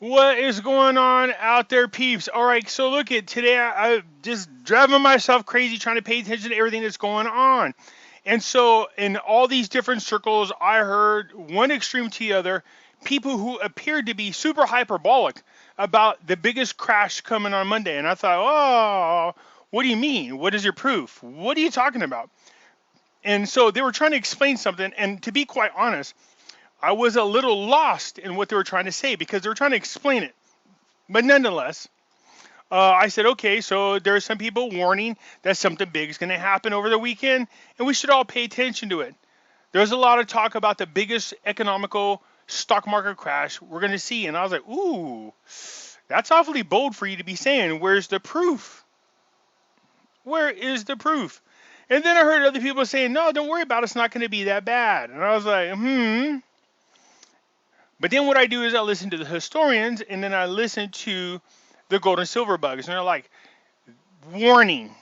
What is going on out there, peeps? All right, so look at today. I just driving myself crazy trying to pay attention to everything that's going on. And so, in all these different circles, I heard one extreme to the other, people who appeared to be super hyperbolic about the biggest crash coming on Monday. And I thought, oh, what do you mean? What is your proof? What are you talking about? And so they were trying to explain something. And to be quite honest, I was a little lost in what they were trying to say because they were trying to explain it. But nonetheless, I said, okay, so there are some people warning that something big is going to happen over the weekend, and we should all pay attention to it. There's a lot of talk about the biggest economical stock market crash we're going to see, and I was like, ooh, that's awfully bold for you to be saying. Where's the proof? Where is the proof? And then I heard other people saying, no, don't worry about it. It's not going to be that bad. And I was like, hmm. But then what I do is I listen to the historians, and then I listen to the gold and silver bugs, and they're like, warning,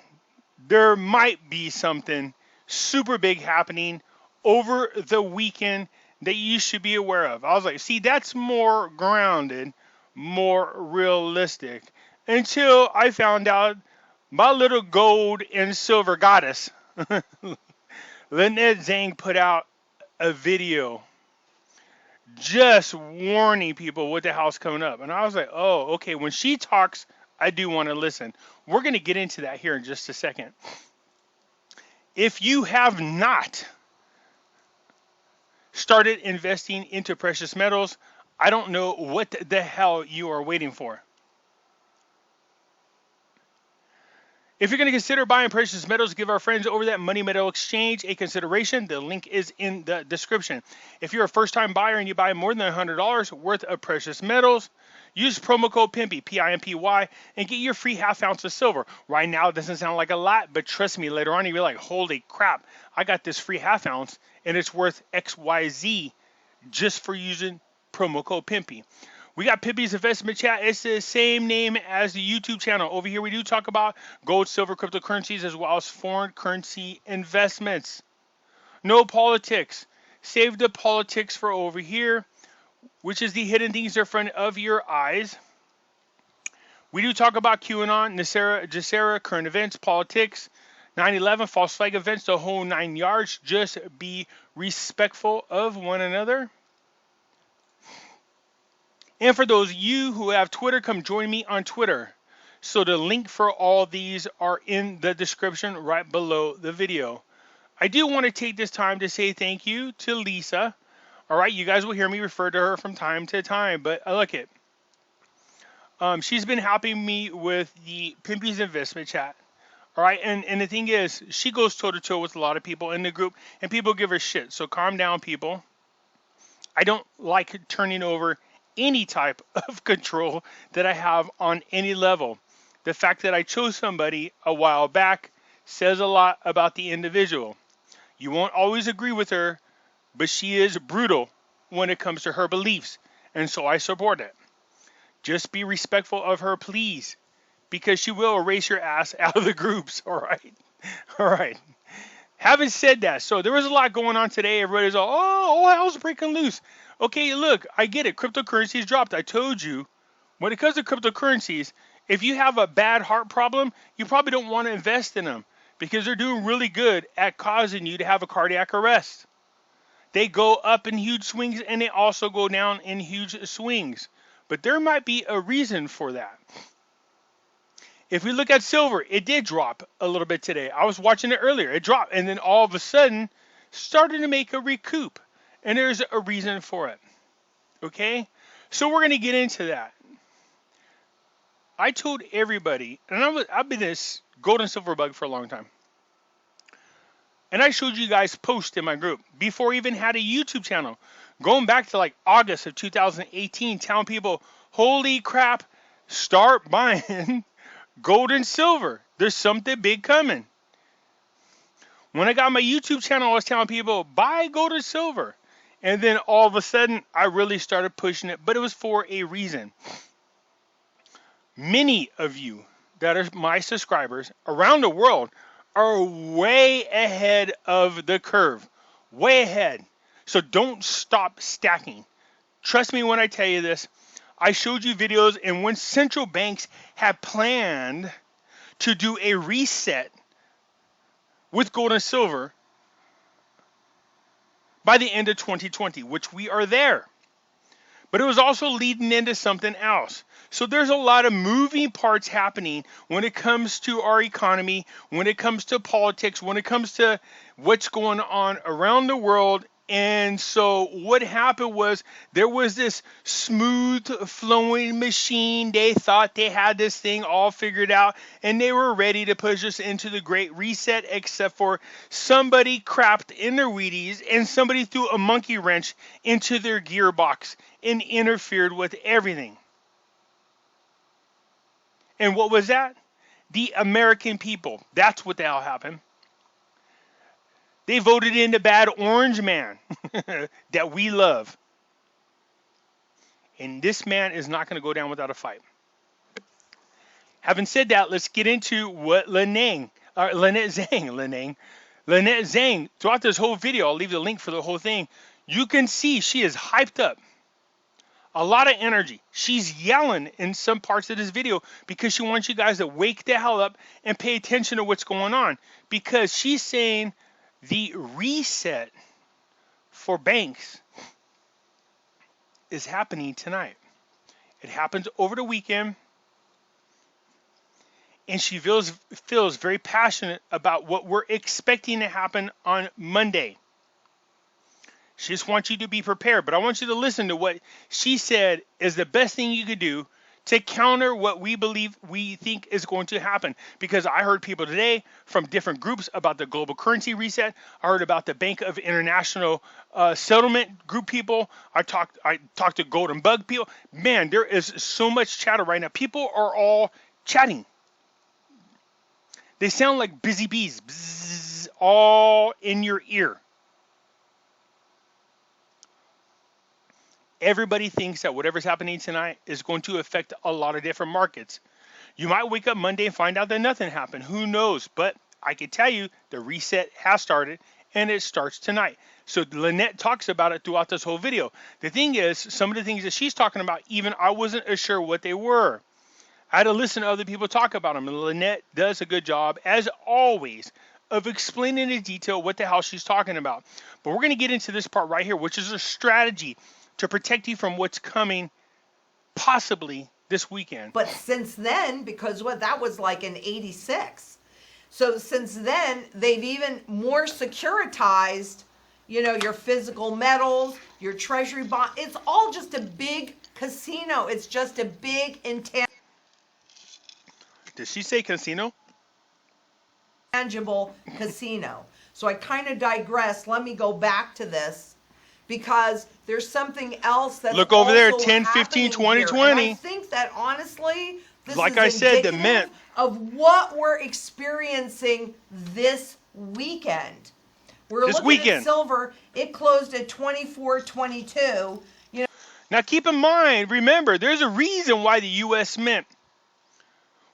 there might be something super big happening over the weekend that you should be aware of. I was like, see, that's more grounded, more realistic. Until I found out my little gold and silver goddess, Lynette Zang, put out a video just warning people what the hell's coming up. And I was like, oh, okay. When she talks, I do want to listen. We're going to get into that here in just a second. If you have not started investing into precious metals, I don't know what the hell you are waiting for. If you're going to consider buying precious metals, give our friends over at Money Metal Exchange a consideration. The link is in the description. If you're a first-time buyer and you buy more than $100 worth of precious metals, use promo code Pimpy, P-I-M-P-Y, and get your free half ounce of silver. Right now, it doesn't sound like a lot, but trust me, later on, you'll be like, holy crap, I got this free half ounce, and it's worth XYZ just for using promo code Pimpy. We got Pimpy's Investment Chat. It's the same name as the YouTube channel. Over here, we do talk about gold, silver, cryptocurrencies, as well as foreign currency investments. No politics. Save the politics for over here, which is the hidden things in front of your eyes. We do talk about QAnon, NESARA, GESARA, current events, politics, 9/11, false flag events, the whole 9 yards. Just be respectful of one another. And for those of you who have Twitter, come join me on Twitter. So the link for all these are in the description right below the video. I do want to take this time to say thank you to Lisa. All right, you guys will hear me refer to her from time to time, but look it. She's been helping me with the Pimpy's Investment Chat. All right, and the thing is, she goes toe-to-toe with a lot of people in the group, and people give her shit. So calm down, people. I don't like turning over any type of control that I have on any level. The fact that I chose somebody a while back says a lot about the individual. You won't always agree with her, but she is brutal when it comes to her beliefs, and so I support it. Just be respectful of her, please, because she will erase your ass out of the groups, all right? All right. Having said that, so there was a lot going on today. Everybody's all hell's breaking loose. Okay, look, I get it. Cryptocurrencies dropped. I told you. When it comes to cryptocurrencies, if you have a bad heart problem, you probably don't want to invest in them because they're doing really good at causing you to have a cardiac arrest. They go up in huge swings and they also go down in huge swings. But there might be a reason for that. If we look at silver, it did drop a little bit today. I was watching it earlier. It dropped and then all of a sudden started to make a recoup. And there's a reason for it. Okay? So we're going to get into that. I told everybody, and I've been this gold and silver bug for a long time. And I showed you guys posts in my group before I even had a YouTube channel. Going back to like August of 2018, telling people, holy crap, start buying gold and silver. There's something big coming. When I got my YouTube channel, I was telling people, buy gold and silver. And then all of a sudden, I really started pushing it, but it was for a reason. Many of you that are my subscribers around the world are way ahead of the curve. Way ahead. So don't stop stacking. Trust me when I tell you this. I showed you videos, and when central banks had planned to do a reset with gold and silver by the end of 2020, which we are there. But it was also leading into something else. So there's a lot of moving parts happening when it comes to our economy, when it comes to politics, when it comes to what's going on around the world. And so what happened was there was this smooth flowing machine. They thought they had this thing all figured out, and they were ready to push us into the Great Reset, except for somebody crapped in their Wheaties and somebody threw a monkey wrench into their gearbox and interfered with everything. And what was that? The American people. That's what the hell happened. They voted in the bad orange man that we love. And this man is not going to go down without a fight. Having said that, let's get into what Lynette Zang, throughout this whole video, I'll leave the link for the whole thing. You can see she is hyped up. A lot of energy. She's yelling in some parts of this video because she wants you guys to wake the hell up and pay attention to what's going on. Because she's saying the reset for banks is happening tonight. It happens over the weekend. And she feels very passionate about what we're expecting to happen on Monday. She just wants you to be prepared. But I want you to listen to what she said is the best thing you could do to counter what we think is going to happen. Because I heard people today from different groups about the global currency reset. I heard about the Bank of International Settlement group people. I talked to Golden Bug people. Man, there is so much chatter right now. People are all chatting. They sound like busy bees, bzzz, all in your ear. Everybody thinks that whatever's happening tonight is going to affect a lot of different markets. You might wake up Monday and find out that nothing happened. Who knows? But I can tell you the reset has started, and it starts tonight. So Lynette talks about it throughout this whole video. The thing is, some of the things that she's talking about, even I wasn't as sure what they were. I had to listen to other people talk about them. And Lynette does a good job, as always, of explaining in detail what the hell she's talking about. But we're going to get into this part right here, which is a strategy to protect you from what's coming possibly this weekend. But since then, because that was like in 86. So since then, they've even more securitized, your physical metals, your treasury bond. It's all just a big casino. It's just a big Did she say casino? Intangible casino. So I kind of digress. Let me go back to this. Because there's something else that's look over there, also 10, 15, 20, here. 20. And I think that honestly, this like is I said, the indicative mint of what we're experiencing this weekend. We're looking at silver. It closed at 24.22. Now keep in mind, remember, there's a reason why the U.S. Mint.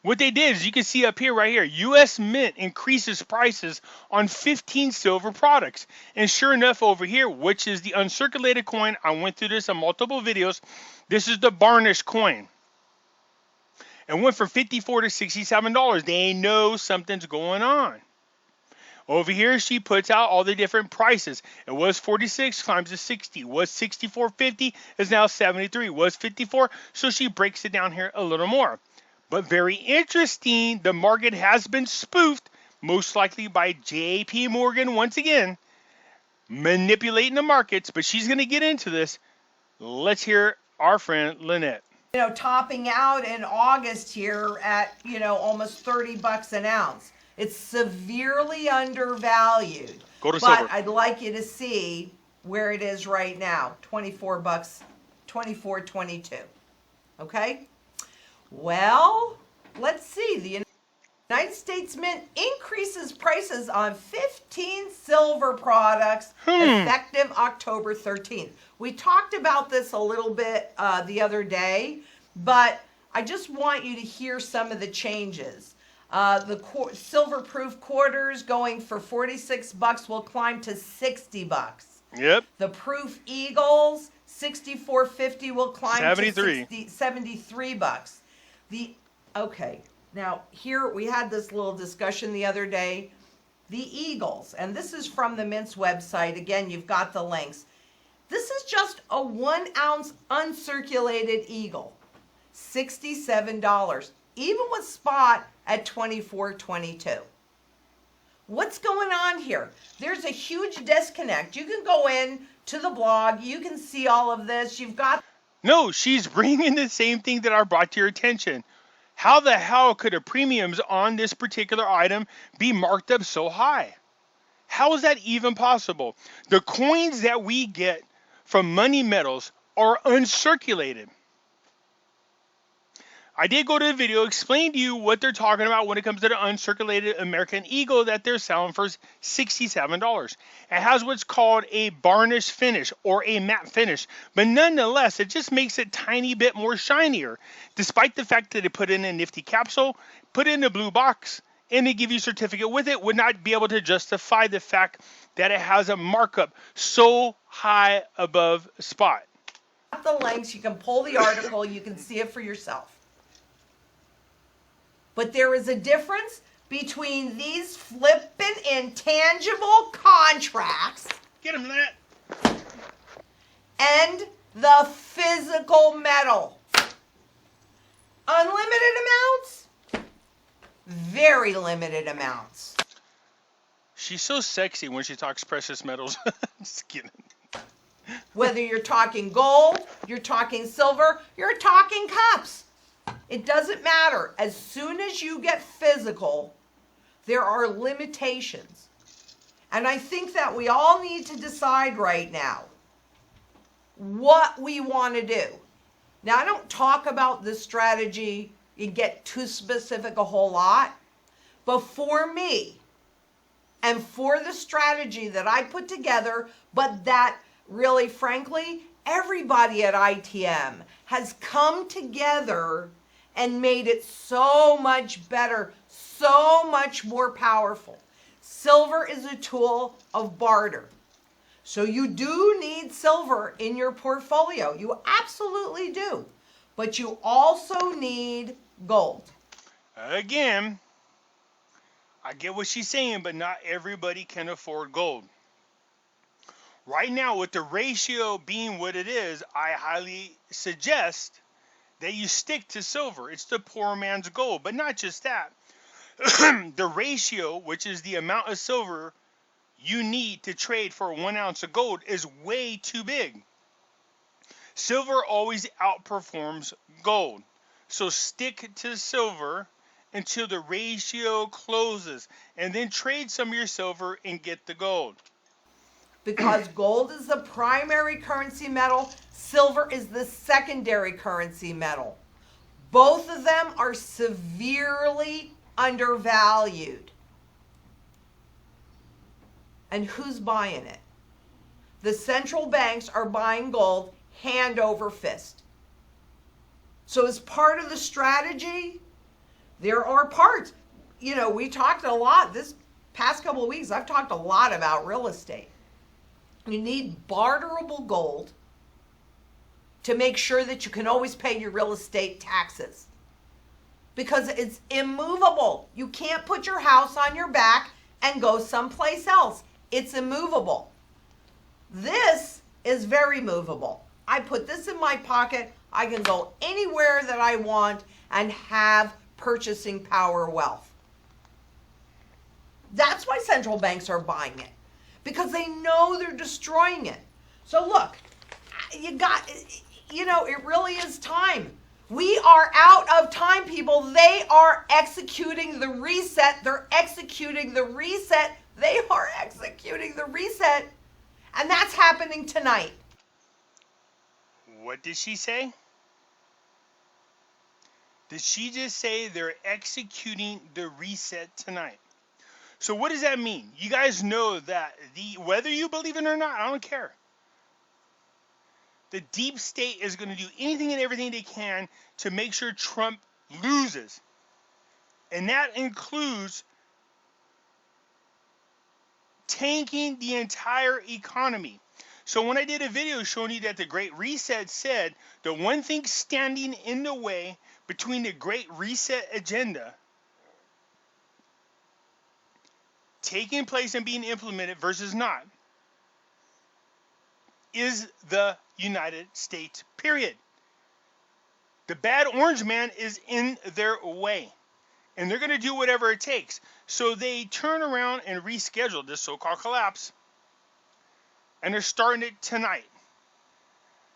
What they did is, you can see up here, right here, U.S. Mint increases prices on 15 silver products. And sure enough, over here, which is the uncirculated coin, I went through this on multiple videos, this is the varnished coin. It went from $54 to $67. They know something's going on. Over here, she puts out all the different prices. It was 46, climbs to 60. Was 64.50, is now 73. Was 54, so she breaks it down here a little more. But very interesting, the market has been spoofed, most likely by J.P. Morgan once again, manipulating the markets. But she's going to get into this. Let's hear our friend Lynette. Topping out in August here at, almost $30 an ounce. It's severely undervalued. Go to silver. But I'd like you to see where it is right now. $24, $24.22. Okay? Well, let's see. The United States Mint increases prices on 15 silver products effective October 13th. We talked about this a little bit the other day, but I just want you to hear some of the changes. The silver-proof quarters going for $46 will climb to $60. Yep. The proof eagles, $64.50 will climb 73. to $73. Okay, now here we had this little discussion the other day. The Eagles, and this is from the Mint's website. Again, you've got the links. This is just a 1 ounce uncirculated Eagle, $67, even with spot at $24.22. What's going on here? There's a huge disconnect. You can go in to the blog. You can see all of this. You've got... No, she's bringing the same thing that I brought to your attention. How the hell could the premiums on this particular item be marked up so high? How is that even possible? The coins that we get from money metals are uncirculated. I did go to the video, explain to you what they're talking about when it comes to the uncirculated American Eagle that they're selling for $67. It has what's called a varnish finish or a matte finish, but nonetheless, it just makes it tiny bit more shinier, despite the fact that they put in a nifty capsule, put in a blue box, and they give you a certificate with it, would not be able to justify the fact that it has a markup so high above spot. The links, you can pull the article, you can see it for yourself. But there is a difference between these flippin' intangible contracts, Get him, Lynette, and the physical metal. Unlimited amounts, very limited amounts. She's so sexy when she talks precious metals. Just kidding. Whether you're talking gold, you're talking silver, you're talking cups. It doesn't matter. As soon as you get physical, there are limitations. And I think that we all need to decide right now what we want to do. Now, I don't talk about this strategy and get too specific a whole lot, but for me and for the strategy that I put together, but that really, frankly, everybody at ITM has come together and made it so much better, so much more powerful. Silver is a tool of barter. So you do need silver in your portfolio. You absolutely do. But you also need gold. Again, I get what she's saying, but not everybody can afford gold. Right now, with the ratio being what it is, I highly suggest that you stick to silver. It's the poor man's gold. But not just that. The ratio, which is the amount of silver you need to trade for 1 ounce of gold, is way too big. Silver always outperforms gold. So stick to silver until the ratio closes, and then trade some of your silver and get the gold. Because gold is the primary currency metal, silver is the secondary currency metal. Both of them are severely undervalued. And who's buying it? The central banks are buying gold hand over fist. So as part of the strategy, there are parts. You know, we talked a lot this past couple of weeks. I've talked a lot about real estate. You need barterable gold to make sure that you can always pay your real estate taxes. Because it's immovable. You can't put your house on your back and go someplace else. It's immovable. This is very movable. I put this in my pocket. I can go anywhere that I want and have purchasing power wealth. That's why central banks are buying it. Because they know they're destroying it. So look, it really is time. We are out of time, people. They are executing the reset. They're executing the reset. They are executing the reset. And that's happening tonight. What did she say? Did she just say they're executing the reset tonight? So what does that mean? You guys know that whether you believe it or not, I don't care. The deep state is going to do anything and everything they can to make sure Trump loses. And that includes tanking the entire economy. So when I did a video showing you that the Great Reset said the one thing standing in the way between the Great Reset agenda taking place and being implemented versus not is the United States, period. The bad orange man is in their way, and they're going to do whatever it takes. So they turn around and reschedule this so-called collapse, and they're starting it tonight.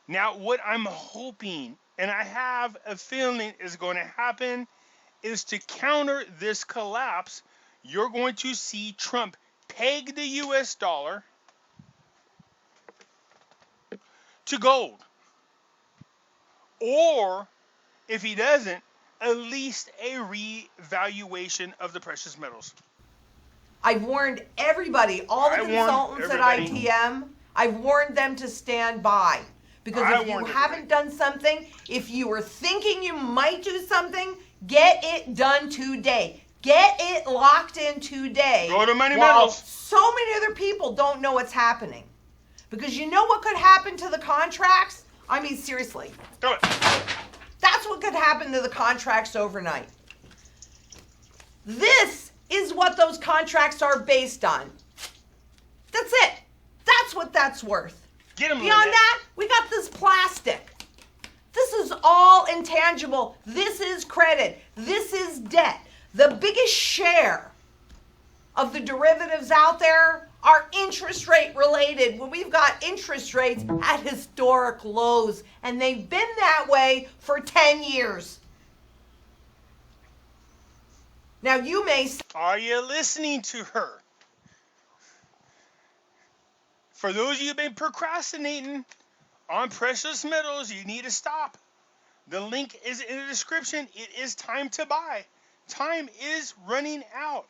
Now, what I'm hoping, and I have a feeling is going to happen, is to counter this collapse, you're going to see Trump peg the U.S. dollar to gold. Or, if he doesn't, at least a revaluation of the precious metals. I've warned everybody, all the consultants at ITM, I've warned them to stand by. Because if you haven't done something, if you were thinking you might do something, get it done today. Get it locked in today. Go to Money Metals. So many other people don't know what's happening. Because you know what could happen to the contracts? I mean, seriously. Do it. That's what could happen to the contracts overnight. This is what those contracts are based on. That's it. That's what that's worth. Get him, Beyond Lynette. that, we got this plastic. This is all intangible. This is credit. This is debt. The biggest share of the derivatives out there are interest rate related. When we've got interest rates at historic lows, and they've been that way for 10 years. Now you may say, are you listening to her? For those of you who've been procrastinating on precious metals, you need to stop. The link is in the description. It is time to buy. Time is running out.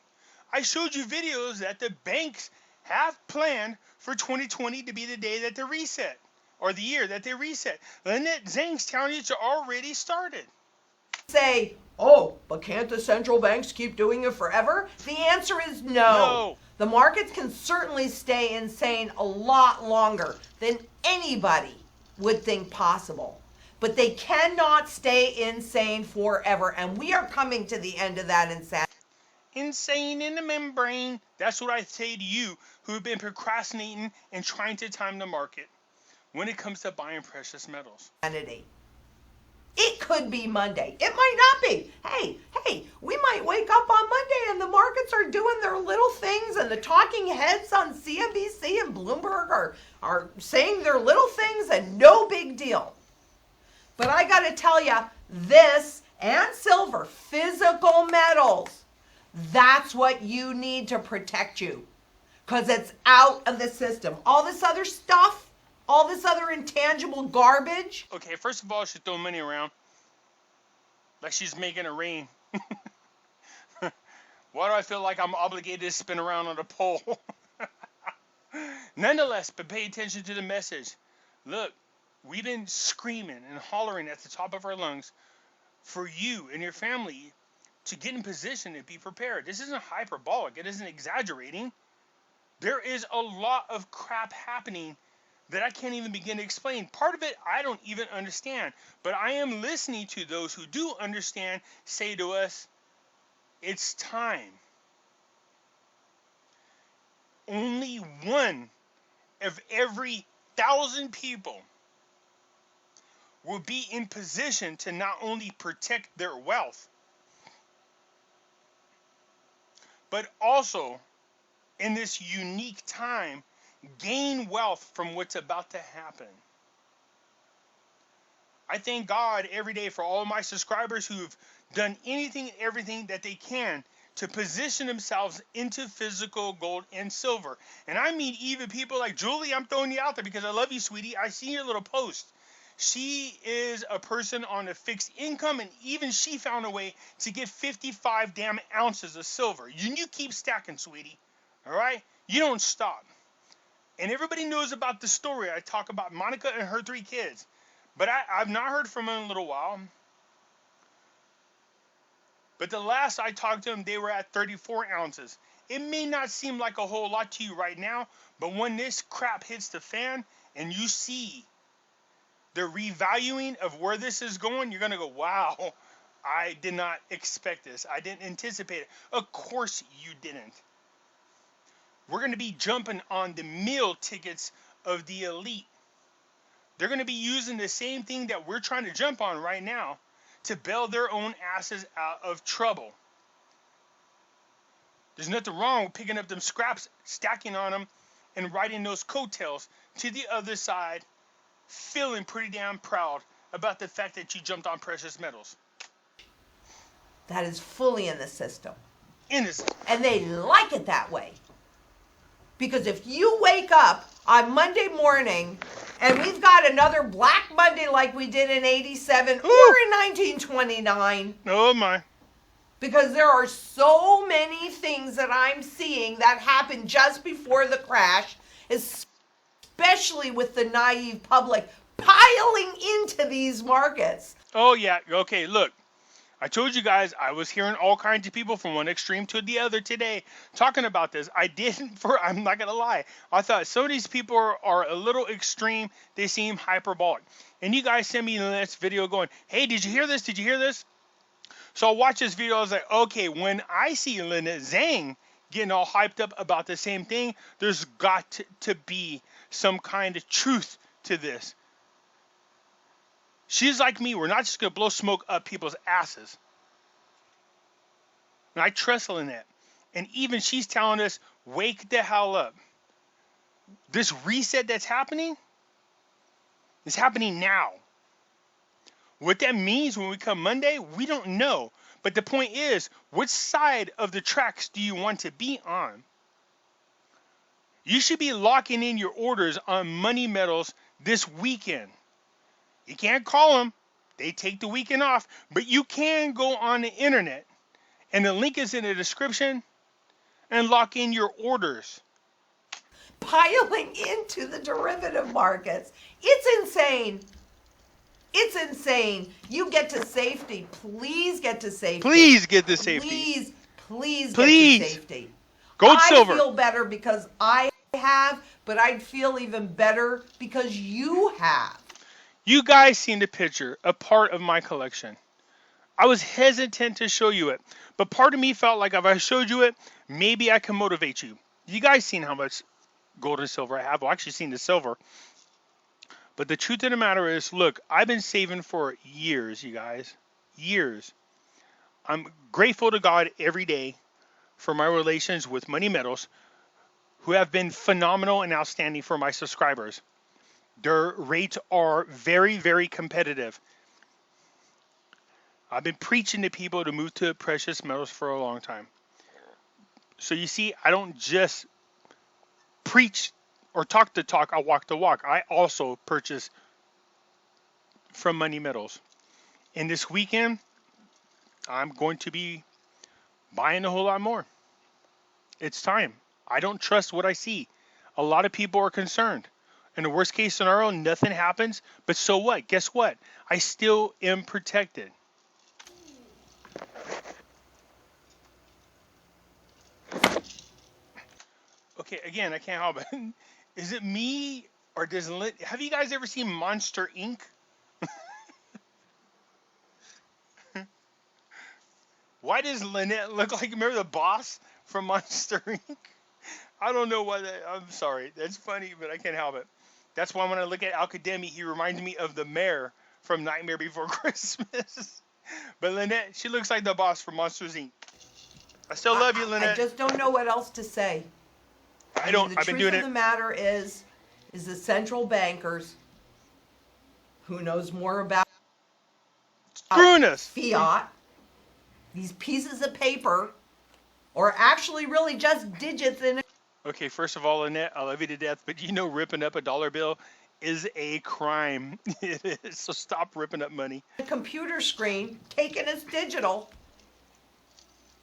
I showed you videos that the banks have planned for 2020 to be the day that they reset, or the year that they reset. Lynette, Zang's telling you it's already started. Say, oh, but can't the central banks keep doing it forever? The answer is no. The markets can certainly stay insane a lot longer than anybody would think possible. But they cannot stay insane forever. And we are coming to the end of that insanity. Insane in the membrane. That's what I say to you who have been procrastinating and trying to time the market when it comes to buying precious metals. It could be Monday. It might not be. Hey, we might wake up on Monday and the markets are doing their little things and the talking heads on CNBC and Bloomberg are saying their little things and no big deal. But I got to tell you, this and silver, physical metals, that's what you need to protect you because it's out of the system. All this other stuff, all this other intangible garbage. Okay, first of all, she's throwing money around like she's making it rain. Why do I feel like I'm obligated to spin around on a pole? Nonetheless, but pay attention to the message. Look, we've been screaming and hollering at the top of our lungs for you and your family to get in position and be prepared. This isn't hyperbolic. It isn't exaggerating. There is a lot of crap happening that I can't even begin to explain. Part of it I don't even understand, but I am listening to those who do understand say to us, it's time. Only one of every 1,000 people will be in position to not only protect their wealth, but also in this unique time gain wealth from what's about to happen. I thank God every day for all my subscribers who've done anything and everything that they can to position themselves into physical gold and silver. And I mean even people like Julie, I'm throwing you out there because I love you, sweetie. I see your little post. She is a person on a fixed income, and even she found a way to get 55 damn ounces of silver. You keep stacking, sweetie. All right? You don't stop. And everybody knows about the story. I talk about Monica and her 3 kids. But I've not heard from them in a little while. But the last I talked to them, they were at 34 ounces. It may not seem like a whole lot to you right now, but when this crap hits the fan and you see the revaluing of where this is going, you're going to go, wow, I did not expect this. I didn't anticipate it. Of course you didn't. We're going to be jumping on the meal tickets of the elite. They're going to be using the same thing that we're trying to jump on right now to bail their own asses out of trouble. There's nothing wrong with picking up them scraps, stacking on them, and riding those coattails to the other side, feeling pretty damn proud about the fact that you jumped on precious metals. That is fully in the system. Innocent. And they like it that way. Because if you wake up on Monday morning and we've got another Black Monday like we did in 87 or in 1929. Oh my. Because there are so many things that I'm seeing that happened just before the crash, especially with the naive public piling into these markets. Oh yeah, okay, look. I told you guys I was hearing all kinds of people from one extreme to the other today talking about this. I'm not going to lie. I thought some of these people are a little extreme. They seem hyperbolic. And you guys sent me the next video going, hey, did you hear this? Did you hear this? So I watched this video. I was like, okay, when I see Lynette Zang getting all hyped up about the same thing, there's got to be some kind of truth to this. She's like me. We're not just going to blow smoke up people's asses. And I trust Lynette. And even she's telling us, wake the hell up. This reset that's happening is happening now. What that means when we come Monday, we don't know. But the point is, which side of the tracks do you want to be on? You should be locking in your orders on money metals this weekend. You can't call them. They take the weekend off. But you can go on the internet, and the link is in the description, and lock in your orders. Piling into the derivative markets. It's insane. It's insane. You get to safety. Please get to safety. Please get to safety. Please get to safety. Gold, silver. I feel better because I have, but I'd feel even better because you have. You guys seen the picture, a part of my collection. I was hesitant to show you it, but part of me felt like if I showed you it, maybe I can motivate you. You guys seen how much gold and silver I have? Well, actually seen the silver. But the truth of the matter is, look, I've been saving for years, you guys. Years. I'm grateful to God every day for my relations with Money Metals, who have been phenomenal and outstanding for my subscribers. Their rates are very, very competitive. I've been preaching to people to move to precious metals for a long time. So you see, I don't just preach or talk the talk, I walk the walk. I also purchase from Money Metals. And this weekend, I'm going to be buying a whole lot more. It's time. I don't trust what I see. A lot of people are concerned. In the worst case scenario, nothing happens. But so what? Guess what? I still am protected. Okay, again, I can't help it. Is it me or does Lynette... Have you guys ever seen Monster Inc.? Why does Lynette look like, remember the boss from Monster Inc.? I don't know why that... I'm sorry. That's funny, but I can't help it. That's why when I look at Alcademi, he reminds me of the mayor from Nightmare Before Christmas. But Lynette, she looks like the boss from Monsters Inc. I still love you, Lynette. I just don't know what else to say. I don't. I've been doing it. The truth of the matter is the central bankers, who knows more about screwing us. Fiat, these pieces of paper, or actually really just digits in it. Okay, first of all, Lynette, I love you to death, but you know ripping up a dollar bill is a crime. It is, so stop ripping up money. A computer screen taken as digital.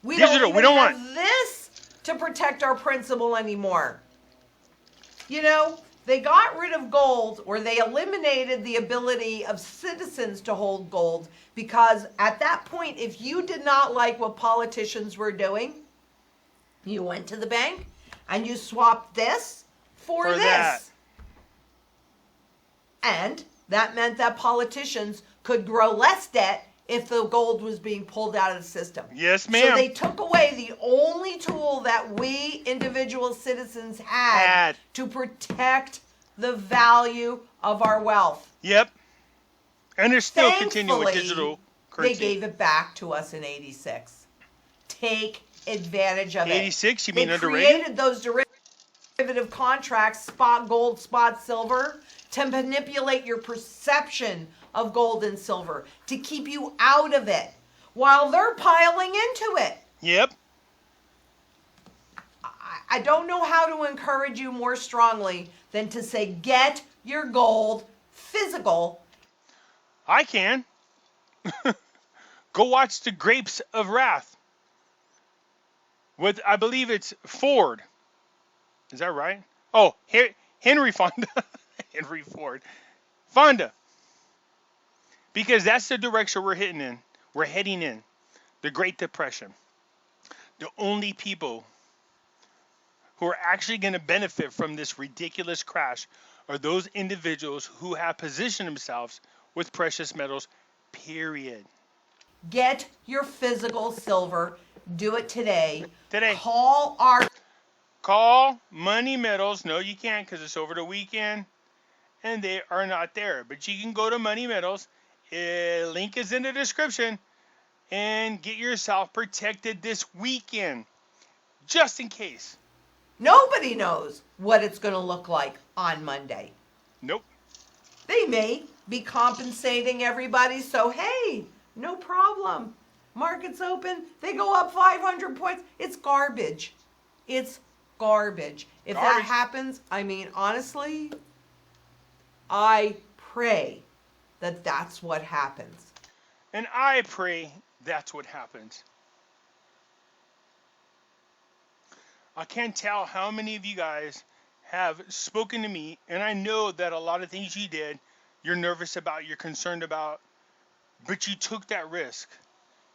We don't have this to protect our principal anymore. You know, they got rid of gold, or they eliminated the ability of citizens to hold gold, because at that point, if you did not like what politicians were doing, you went to the bank and you swapped this for this. That. And that meant that politicians could grow less debt if the gold was being pulled out of the system. Yes, So ma'am. they took away the only tool that we individual citizens had to protect the value of our wealth. Yep. And they're still continuing with Thankfully, digital they currency. gave it back to us in '86. Take advantage of it. 86, you mean They underrated? created those derivative contracts, spot gold, spot silver, to manipulate your perception of gold and silver, to keep you out of it while they're piling into it. Yep. I don't know how to encourage you more strongly than to say, get your gold physical. I can. Go watch The Grapes of Wrath with, I believe it's Ford. Is that right? Oh, Henry Fonda. Henry Ford. Fonda. Because that's the direction we're heading in. We're heading in. The Great Depression. The only people who are actually going to benefit from this ridiculous crash are those individuals who have positioned themselves with precious metals, period. Get your physical silver. Do it today. Today. Call Money Metals. No, you can't because it's over the weekend and they are not there. But you can go to Money Metals. Link is in the description and get yourself protected this weekend just in case. Nobody knows what it's going to look like on Monday. Nope. They may be compensating everybody, so hey, no problem. Market's open, they go up 500 points. It's garbage. It's garbage. If that happens, I mean, honestly, I pray that that's what happens. And I pray that's what happens. I can't tell how many of you guys have spoken to me, and I know that a lot of things you did, you're nervous about, you're concerned about, but you took that risk.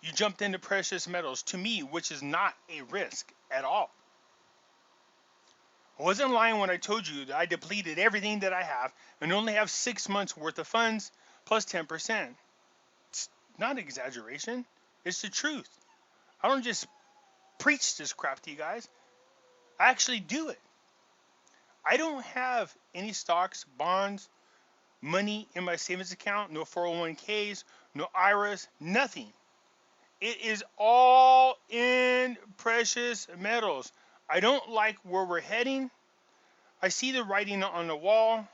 You jumped into precious metals, to me, which is not a risk at all. I wasn't lying when I told you that I depleted everything that I have and only have 6 months worth of funds plus 10%. It's not exaggeration. It's the truth. I don't just preach this crap to you guys. I actually do it. I don't have any stocks, bonds, money in my savings account, no 401ks, no IRAs, nothing. It is all in precious metals. I don't like where we're heading. I see the writing on the wall,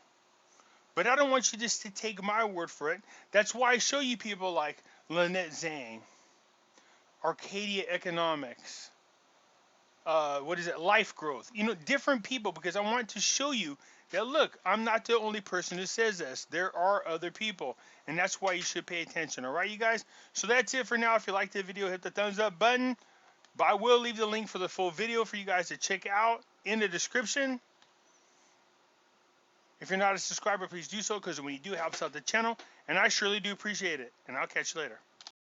but I don't want you just to take my word for it. That's why I show you people like Lynette Zang, Arcadia Economics, Life Growth. Different people, because I want to show you that, look, I'm not the only person who says this. There are other people, and that's why you should pay attention. All right, you guys? So that's it for now. If you liked the video, hit the thumbs up button. But I will leave the link for the full video for you guys to check out in the description. If you're not a subscriber, please do so, because when you do, it helps out the channel, and I surely do appreciate it. And I'll catch you later.